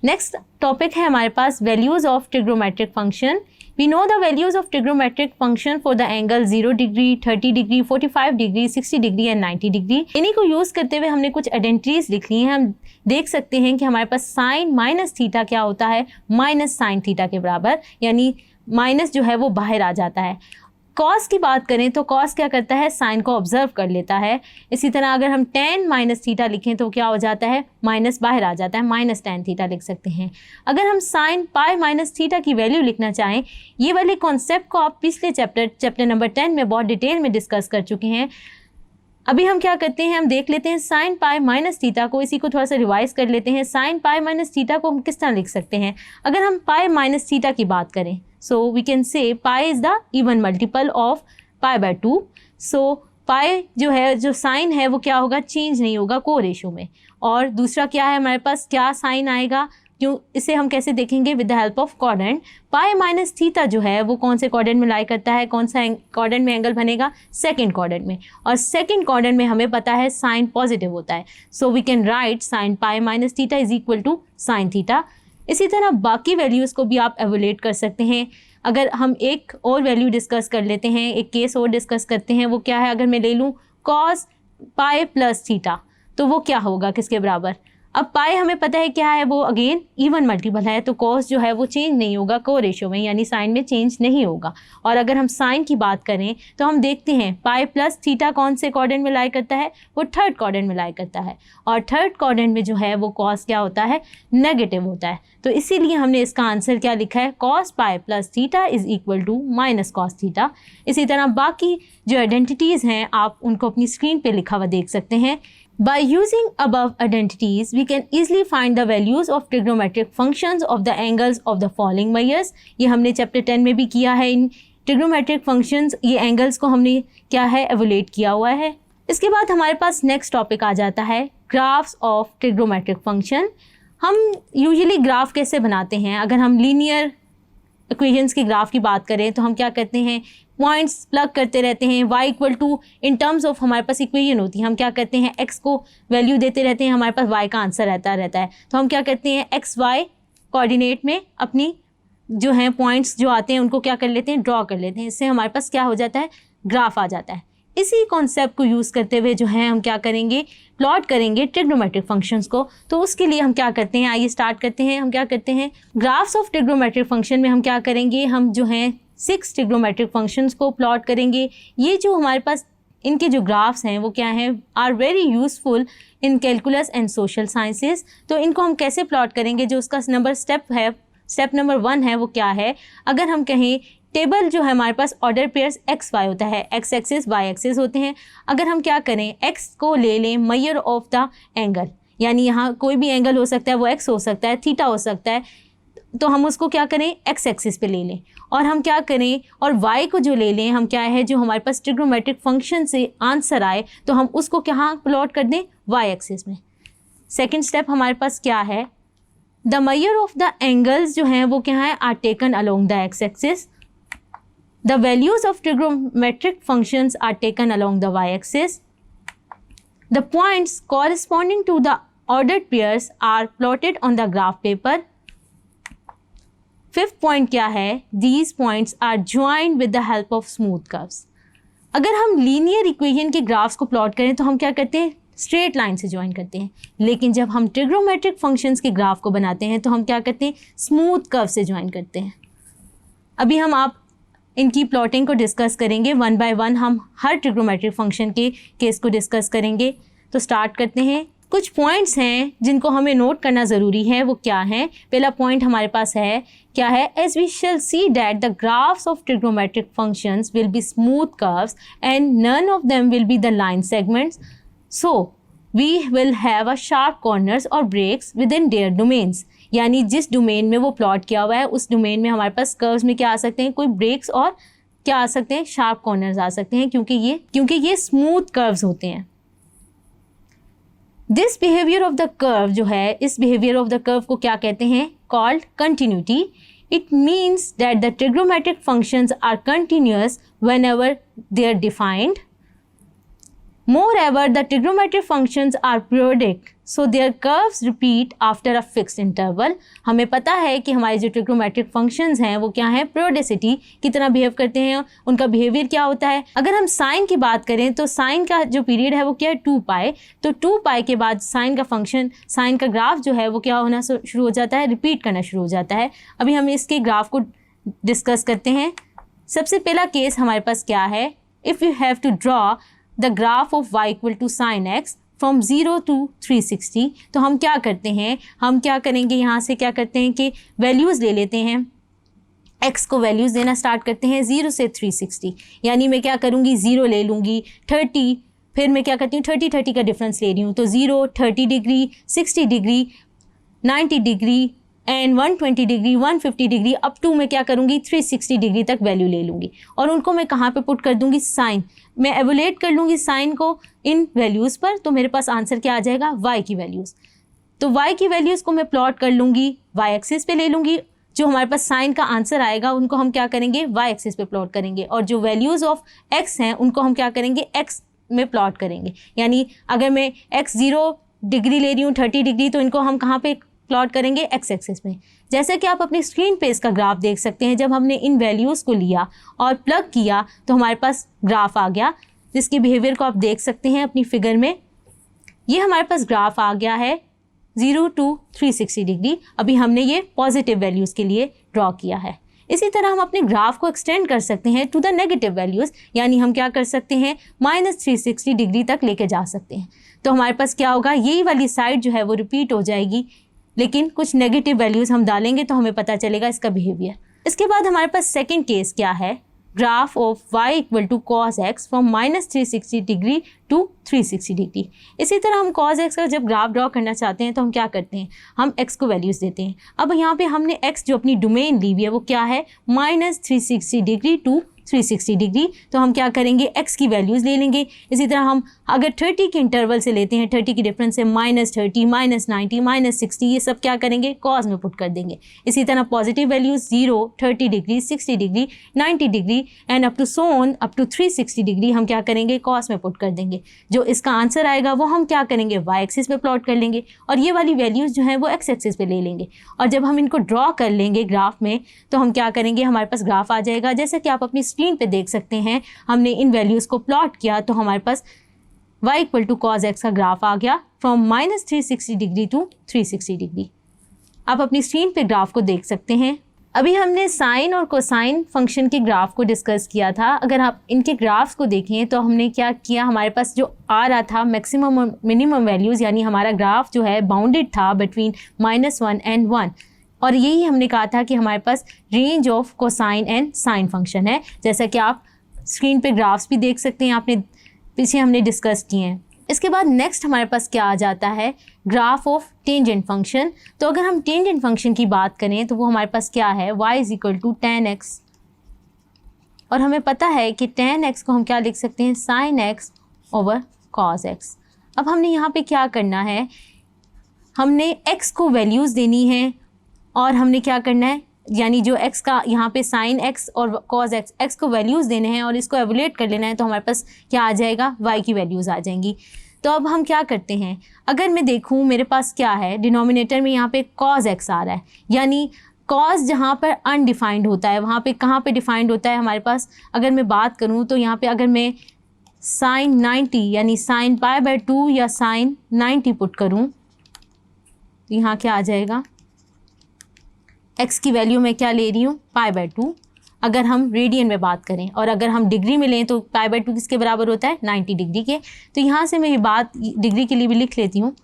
Next topic है हमारे पास values of trigonometric function. We know the values of trigonometric function for the angle 0 degree, 30 degree, 45 degree, 60 degree and 90 degree. इन्हीं को use करते हुए हमने कुछ आइडेंटिटीज लिख ली हैं। हम देख सकते हैं कि हमारे पास साइन माइनस थीटा क्या होता है, माइनस साइन थीटा के बराबर, यानी माइनस जो है वो बाहर आ जाता है। कॉस की बात करें तो कॉस क्या करता है, साइन को ऑब्जर्व कर लेता है। इसी तरह अगर हम टेन माइनस थीटा लिखें तो क्या हो जाता है, माइनस बाहर आ जाता है, माइनस टेन थीटा लिख सकते हैं। अगर हम साइन पाई माइनस थीटा की वैल्यू लिखना चाहें, ये वाले कॉन्सेप्ट को आप पिछले चैप्टर नंबर 10 में बहुत डिटेल में डिस्कस कर चुके हैं। अभी हम क्या करते हैं, हम देख लेते हैं साइन पाई माइनस थीटा को, इसी को थोड़ा सा रिवाइज कर लेते हैं। साइन पाई माइनस थीटा को हम किस तरह लिख सकते हैं, अगर हम पाई माइनस थीटा की बात करें, सो we can say pi is the even multiple of pi by 2। सो पाई जो है, जो साइन है वो क्या होगा, चेंज नहीं होगा को रेशो में। और दूसरा क्या है हमारे पास, क्या साइन आएगा, क्यों, इसे हम कैसे देखेंगे, with the help of quadrant. Pi minus theta जो है वो कौन से क्वाड्रेंट में लाई करता है, कौन सा क्वाड्रेंट में एंगल बनेगा, सेकंड क्वाड्रेंट में। और सेकंड क्वाड्रेंट में हमें पता है साइन पॉजिटिव होता है, so we can write sine pi minus theta is equal to sine theta. इसी तरह बाकी वैल्यूज़ को भी आप एवोलेट कर सकते हैं। अगर हम एक और वैल्यू डिस्कस कर लेते हैं, एक केस और डिस्कस करते हैं, वो क्या है, अगर मैं ले लूँ कॉस पाई प्लस थीटा तो वो क्या होगा, किसके बराबर। अब पाई हमें पता है क्या है, वो अगेन इवन मल्टीपल है, तो कॉस जो है वो चेंज नहीं होगा को रेशो में, यानी साइन में चेंज नहीं होगा। और अगर हम साइन की बात करें तो हम देखते हैं पाई प्लस थीटा कौन से क्वाड्रेंट में लाई करता है, वो थर्ड क्वाड्रेंट में लाई करता है। और थर्ड क्वाड्रेंट में जो है वो कॉस क्या होता है, नेगेटिव होता है। तो इसीलिए हमने इसका आंसर क्या लिखा है, cos pi plus theta is equal to minus cos theta. इसी तरह बाकी जो आइडेंटिटीज़ हैं आप उनको अपनी स्क्रीन पे लिखा हुआ देख सकते हैं। By using above identities, we can easily find the values of trigonometric functions of the angles of the following measures। ये हमने चैप्टर 10 में भी किया है। इन trigonometric functions, ये एंगल्स को हमने क्या है, एवोलेट किया हुआ है। इसके बाद हमारे पास नेक्स्ट टॉपिक आ जाता है ग्राफ्स ऑफ trigonometric फंक्शन। हम यूजुअली ग्राफ कैसे बनाते हैं, अगर हम लीनियर इक्वेशंस के ग्राफ की बात करें तो हम क्या करते हैं, पॉइंट्स प्लग करते रहते हैं। y equal to in terms of हमारे पास इक्वेशन होती है, हम क्या करते हैं, x को वैल्यू देते रहते हैं, हमारे पास y का आंसर रहता है। तो हम क्या करते हैं, x y कोऑर्डिनेट में अपनी जो हैं पॉइंट्स जो आते हैं उनको क्या कर लेते हैं, ड्रॉ कर लेते हैं। इससे हमारे पास क्या हो जाता है, ग्राफ आ जाता है। इसी कॉन्सेप्ट को यूज़ करते हुए जो है हम क्या करेंगे, प्लॉट करेंगे ट्रिग्नोमेट्रिक फंक्शंस को। तो उसके लिए हम क्या करते हैं, आइए स्टार्ट करते हैं। हम क्या करते हैं, ग्राफ्स ऑफ ट्रिग्नोमेट्रिक फंक्शन में हम क्या करेंगे, हम जो हैं 6 ट्रिग्नोमेट्रिक फंक्शंस को प्लॉट करेंगे। ये जो हमारे पास इनके जो ग्राफ्स हैं वो क्या हैं, are very useful in calculus and social sciences. तो इनको हम कैसे प्लॉट करेंगे, जो उसका स्टेप नंबर 1 है वो क्या है, अगर हम कहें टेबल जो है हमारे पास ऑर्डर पेयर्स एक्स वाई होता है, एक्स एक्सिस वाई एक्सिस होते हैं। अगर हम क्या करें, एक्स को ले लें मेजर ऑफ द एंगल, यानी यहाँ कोई भी एंगल हो सकता है, वो एक्स हो सकता है, थीटा हो सकता है, तो हम उसको क्या करें, एक्स एक्सिस पे ले लें। और हम क्या करें, और वाई को जो ले लें, हम क्या है, जो हमारे पास ट्रिग्नोमेट्रिक फंक्शन से आंसर आए तो हम उसको क्या प्लॉट कर दें, वाई एक्सिस में। सेकेंड स्टेप हमारे पास क्या है, the measure of the angles जो हैं वो क्या है, are taken along the x axis. The values of trigonometric functions are taken along the y-axis. The points corresponding to the ordered pairs are plotted on the graph paper. Fifth point क्या है, these points are joined with the help of smooth curves. अगर हम linear equation के graphs को plot करें तो हम क्या करते हैं, स्ट्रेट लाइन से ज्वाइन करते हैं। लेकिन जब हम ट्रिग्नोमेट्रिक फंक्शंस के ग्राफ को बनाते हैं तो हम क्या करते हैं, स्मूथ कर्व से ज्वाइन करते हैं। अभी हम आप इनकी प्लॉटिंग को डिस्कस करेंगे वन बाय वन। हम हर ट्रिग्नोमेट्रिक फंक्शन के केस को डिस्कस करेंगे। तो स्टार्ट करते हैं। कुछ पॉइंट्स हैं जिनको हमें नोट करना ज़रूरी है, वो क्या हैं। पहला पॉइंट हमारे पास है, क्या है, as we shall see that the graphs of trigonometric functions will be smooth curves and none of them will be the line segments, so we will have a sharp corners or breaks within their domains. यानी जिस domain में वो plot किया हुआ है उस domain में हमारे पास कर्व्स में क्या आ सकते हैं, कोई ब्रेक्स और क्या आ सकते हैं, शार्प कॉर्नर्स आ सकते हैं, क्योंकि ये स्मूथ कर्व्स होते हैं। This behaviour of the curve जो है, इस बिहेवियर ऑफ द कर्व को क्या कहते हैं, called continuity. It means that the trigonometric functions are continuous whenever they are defined. Moreover, the trigonometric functions are periodic so their curves repeat after a fixed interval. हमें पता है कि हमारे जो ट्रिग्नोमेट्रिक फंक्शंस हैं वो क्या हैं, पीरियोडिसिटी की तरह बिहेव करते हैं। उनका बिहेवियर क्या होता है, अगर हम साइन की बात करें तो साइन का जो पीरियड है वो क्या है 2π। तो 2π के बाद साइन का फंक्शन, साइन का ग्राफ जो है वो क्या होना शुरू हो जाता है, रिपीट करना शुरू हो जाता है। अभी हम इसके ग्राफ को डिस्कस करते हैं। सबसे पहला केस हमारे पास क्या है, if you have to draw the graph of y equal to sine x from 0 to 360, तो हम क्या करते हैं, हम क्या करेंगे, यहाँ से क्या करते हैं कि वैल्यूज़ ले लेते हैं, x को वैल्यूज़ देना स्टार्ट करते हैं 0 से 360। यानी मैं क्या करूँगी, 0 ले लूँगी, 30, फिर मैं क्या करती हूँ 30 का डिफरेंस ले रही हूँ, तो 0, 30 degree, 60 degree, 90 degree and 120 degree, 150 degree, up to मैं क्या करूँगी 360 डिग्री तक वैल्यू ले लूँगी। और उनको मैं कहाँ पे पुट कर दूँगी, साइन, मैं एवोलेट कर लूँगी साइन को इन वैल्यूज़ पर। तो मेरे पास आंसर क्या आ जाएगा, y की वैल्यूज़। तो y की वैल्यूज़ को मैं प्लॉट कर लूँगी, y एक्सिस पे ले लूँगी। जो हमारे पास साइन का आंसर आएगा उनको हम क्या करेंगे, y एक्सिस पे प्लॉट करेंगे। और जो वैल्यूज़ ऑफ x हैं उनको हम क्या करेंगे, x में प्लॉट करेंगे। यानी अगर मैं x 0 डिग्री ले रही हूँ, 30 डिग्री, तो इनको हम कहाँ पे प्लॉट करेंगे, x एक्सिस में। जैसे कि आप अपनी स्क्रीन पे इसका ग्राफ देख सकते हैं, जब हमने इन वैल्यूज़ को लिया और प्लग किया तो हमारे पास ग्राफ आ गया, जिसके बिहेवियर को आप देख सकते हैं अपनी फिगर में। ये हमारे पास ग्राफ आ गया है 0 to 360 डिग्री। अभी हमने ये पॉजिटिव वैल्यूज़ के लिए ड्रॉ किया है। इसी तरह हम अपने ग्राफ को एक्सटेंड कर सकते हैं टू द नेगेटिव वैल्यूज़, यानी हम क्या कर सकते हैं, -360 डिग्री तक लेके जा सकते हैं। तो हमारे पास क्या होगा, यही वाली साइड जो है वो रिपीट हो जाएगी, लेकिन कुछ नेगेटिव वैल्यूज़ हम डालेंगे तो हमें पता चलेगा इसका बिहेवियर। इसके बाद हमारे पास सेकंड केस क्या है, graph of y equal to cos x from -360 degree to 360 degree. इसी तरह हम cos x का जब ग्राफ ड्रॉ करना चाहते हैं तो हम क्या करते हैं, हम x को वैल्यूज़ देते हैं। अब यहाँ पे हमने x जो अपनी डोमेन ली हुई है वो क्या है, -360 डिग्री टू 360 डिग्री। तो हम क्या करेंगे, x की वैल्यूज़ ले लेंगे। इसी तरह हम अगर 30 के इंटरवल से लेते हैं, 30 की डिफरेंस से -30, -90, -60, ये सब क्या करेंगे, कॉस में पुट कर देंगे। इसी तरह positive values 0, 30 degree, 60 degree, 90 degree and up to so on up to 360 degree हम क्या करेंगे, कॉस में पुट कर देंगे। जो इसका आंसर आएगा वो हम क्या करेंगे, y एक्सिस पे प्लॉट कर लेंगे और ये वाली वैल्यूज़ जो हैं वो x एक्सिस पे ले लेंगे। और जब हम इनको ड्रॉ कर लेंगे ग्राफ में तो हम क्या करेंगे, हमारे पास ग्राफ आ जाएगा। जैसे कि आप अपनी स्क्रीन पे देख सकते हैं, हमने इन वैल्यूज़ को प्लॉट किया तो हमारे पास y equal to cos x का ग्राफ आ गया फ्रॉम -360 डिग्री टू 360 डिग्री। आप अपनी स्क्रीन पे ग्राफ को देख सकते हैं। अभी हमने साइन और कोसाइन फंक्शन के ग्राफ को डिस्कस किया था। अगर आप इनके ग्राफ्स को देखें तो हमने क्या किया, हमारे पास जो आ रहा था मैक्सिमम और मिनिमम वैल्यूज़, यानी हमारा ग्राफ जो है बाउंडेड था बिटवीन -1 एंड 1। और यही हमने कहा था कि हमारे पास range of cosine and sine function है। जैसा कि आप स्क्रीन पे ग्राफ्स भी देख सकते हैं, आपने पीछे हमने डिस्कस किए हैं। इसके बाद नेक्स्ट हमारे पास क्या आ जाता है, ग्राफ ऑफ टेंजेंट फंक्शन। तो अगर हम टेंजेंट फंक्शन की बात करें तो वो हमारे पास क्या है, y is equal to tan x। और हमें पता है कि tan x को हम क्या लिख सकते हैं, sin x over cos x। अब हमने यहाँ पे क्या करना है, हमने x को वैल्यूज़ देनी है और हमने क्या करना है, यानी जो x का यहाँ पे sin x और cos x को वैल्यूज़ देने हैं और इसको एवोलेट कर लेना है। तो हमारे पास क्या आ जाएगा, y की वैल्यूज़ आ जाएंगी। तो अब हम क्या करते हैं, अगर मैं देखूँ मेरे पास क्या है, डिनोमिनेटर में यहाँ पे cos x आ रहा है, यानी cos जहाँ पर अनडिफाइंड होता है वहाँ पे कहाँ पे डिफाइंड होता है हमारे पास। अगर मैं बात करूँ तो यहाँ पे अगर मैं sin 90 यानी sin π/2 या sin 90 पुट करूँ, यहाँ क्या आ जाएगा, x की वैल्यू मैं क्या ले रही हूँ, π/2 अगर हम रेडियन में बात करें। और अगर हम डिग्री में लें तो π/2 किसके बराबर होता है, 90 डिग्री के। तो यहाँ से मैं ये बात डिग्री के लिए भी लिख लेती हूँ।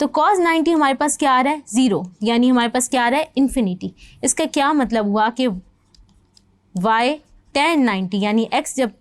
तो cos 90 हमारे पास क्या आ रहा है, 0, यानी हमारे पास क्या आ रहा है, इन्फिनिटी। इसका क्या मतलब हुआ कि y tan 90 यानी x जब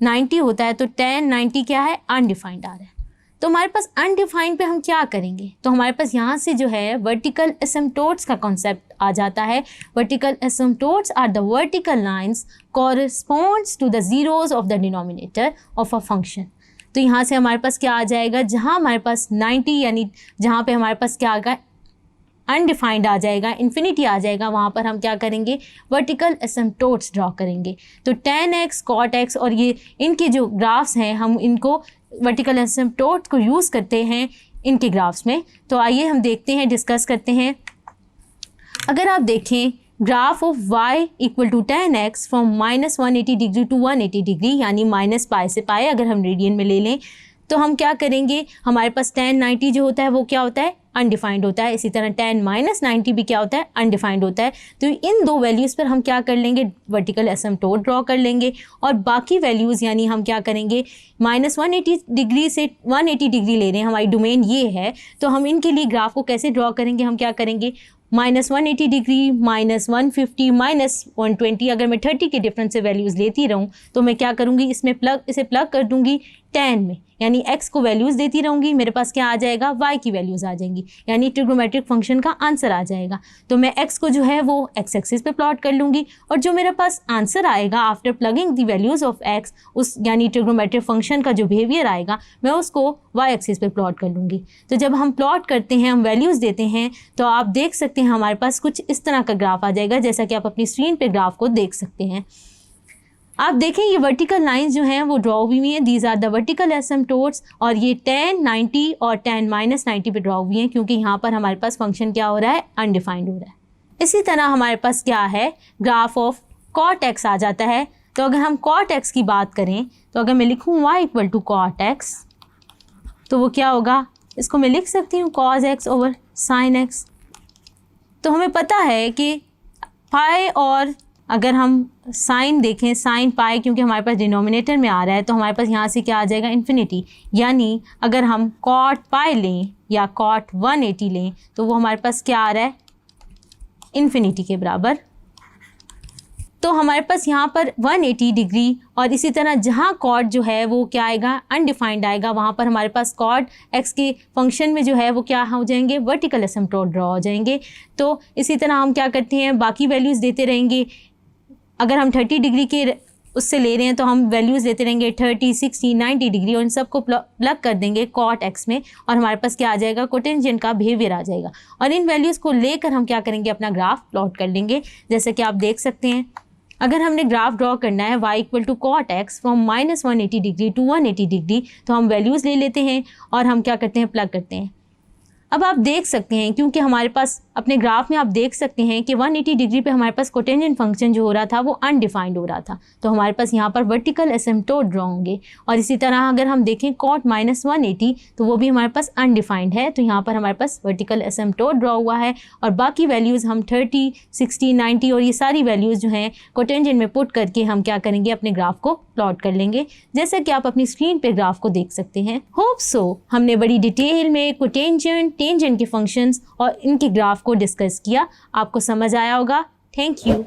90 होता है तो tan 90 क्या है, अनडिफाइंड आ रहा है। तो हमारे पास अनडिफाइंड पे हम क्या करेंगे, तो हमारे पास यहाँ से जो है वर्टिकल एसिम्पटोट्स का कॉन्सेप्ट आ जाता है। Vertical asymptotes are the vertical lines corresponds to the zeros of the denominator of a function. तो यहाँ से हमारे पास क्या आ जाएगा, जहाँ हमारे पास 90 यानी जहाँ पे हमारे पास क्या आएगा, अनडिफाइंड आ जाएगा, इन्फिनिटी आ जाएगा, वहाँ पर हम क्या करेंगे, वर्टिकल एसिम्पटोट्स ड्रॉ करेंगे। तो tan x cot x और ये इनके जो ग्राफ्स हैं हम इनको वर्टिकल एसिम्पटोट को यूज़ करते हैं इनके ग्राफ्स में। तो आइए हम देखते हैं, डिस्कस करते हैं। अगर आप देखें graph of y equal to tan x from -180 degree to 180 degree, यानी -π से π अगर हम रेडियन में ले लें, तो हम क्या करेंगे, हमारे पास tan 90 जो होता है वो क्या होता है, अनडिफाइंड होता है। इसी तरह tan -90 भी क्या होता है, अनडिफाइंड होता है। तो इन दो वैल्यूज़ पर हम क्या कर लेंगे, वर्टिकल एसिम्पटोट ड्रॉ कर लेंगे, और बाकी वैल्यूज़ यानी हम क्या करेंगे, -180 डिग्री से 180 डिग्री ले रहे हैं, हमारी डोमेन ये है, तो हम इनके लिए ग्राफ को कैसे ड्रॉ करेंगे, हम क्या करेंगे, -180 डिग्री, -150, -120, अगर मैं 30 के डिफरेंस से वैल्यूज़ लेती रहूँ तो मैं क्या करूँगी, इसे प्लग कर दूँगी tan में, यानी x को वैल्यूज़ देती रहूँगी, मेरे पास क्या आ जाएगा, y की वैल्यूज़ आ जाएंगी, यानी ट्रिग्नोमेट्रिक फंक्शन का आंसर आ जाएगा। तो मैं x को जो है वो x एक्सिस पे प्लॉट कर लूँगी, और जो मेरे पास आंसर आएगा after plugging the values of x, उस यानी ट्रिग्नोमेट्रिक फंक्शन का जो बिहेवियर आएगा मैं उसको y एक्सिस पे प्लॉट कर लूँगी। तो जब हम प्लॉट करते हैं, हम वैल्यूज़ देते हैं, तो आप देख सकते हैं हमारे पास कुछ इस तरह का ग्राफ आ जाएगा, जैसा कि आप अपनी स्क्रीन पर ग्राफ को देख सकते हैं। आप देखें ये वर्टिकल लाइंस जो हैं वो ड्रॉ हुई हैं, दीज आर द वर्टिकल एसिम्पटोट्स, और ये tan 90 और tan -90 पे ड्रॉ हुई हैं, क्योंकि यहाँ पर हमारे पास फंक्शन क्या हो रहा है, अनडिफाइंड हो रहा है। इसी तरह हमारे पास क्या है, ग्राफ ऑफ cot x आ जाता है। तो अगर हम cot x की बात करें, तो अगर मैं लिखूँ y equal to cot x, तो वो क्या होगा, इसको मैं लिख सकती हूँ cos x over sin x। तो हमें पता है कि पाई, और अगर हम साइन देखें, साइन पाई, क्योंकि हमारे पास डिनोमिनेटर में आ रहा है, तो हमारे पास यहाँ से क्या आ जाएगा, इन्फिनिटी। यानी अगर हम कॉट पाई लें या कॉट 180 लें, तो वो हमारे पास क्या आ रहा है, इन्फिनिटी के बराबर। तो हमारे पास यहाँ पर 180 डिग्री, और इसी तरह जहाँ कॉट जो है वो क्या आएगा, अनडिफाइंड आएगा, वहाँ पर हमारे पास कॉट x के फंक्शन में जो है वो क्या हो जाएंगे, वर्टिकल एसिम्पटोट ड्रॉ हो जाएंगे। तो इसी तरह हम क्या करते हैं, बाकी वैल्यूज़ देते रहेंगे। अगर हम 30 डिग्री के उससे ले रहे हैं तो हम वैल्यूज़ देते रहेंगे 30, 60, 90 डिग्री, और इन सबको प्लग कर देंगे कॉट x में, और हमारे पास क्या आ जाएगा, कोटेंजेंट का बिहेवियर आ जाएगा। और इन वैल्यूज़ को लेकर हम क्या करेंगे, अपना ग्राफ प्लॉट कर लेंगे। जैसे कि आप देख सकते हैं, अगर हमने ग्राफ ड्रॉ करना है y equal to cot x from -180 degree to 180 degree, तो हम वैल्यूज़ ले लेते हैं और हम क्या करते हैं, प्लग करते हैं। अब आप देख सकते हैं, क्योंकि हमारे पास अपने ग्राफ में आप देख सकते हैं कि 180 डिग्री पे हमारे पास कोटेंजेंट फंक्शन जो हो रहा था वो अनडिफाइंड हो रहा था, तो हमारे पास यहाँ पर वर्टिकल एसिम्पटोट ड्रॉ होंगे। और इसी तरह अगर हम देखें cot -180, तो वो भी हमारे पास अनडिफाइंड है, तो यहाँ पर हमारे पास वर्टिकल एसिम्पटोट ड्रॉ हुआ है, और बाकी वैल्यूज़ हम 30, 60, 90 और ये सारी वैल्यूज़ जो हैं कोटेंजेंट में पुट करके हम क्या करेंगे, अपने ग्राफ को प्लॉट कर लेंगे, जैसा कि आप अपनी स्क्रीन पर ग्राफ को देख सकते हैं। होप सो हमने बड़ी डिटेल में कोटेंजेंट, टेंजेंट के फंक्शंस और इनके ग्राफ को डिस्कस किया, आपको समझ आया होगा। Thank you.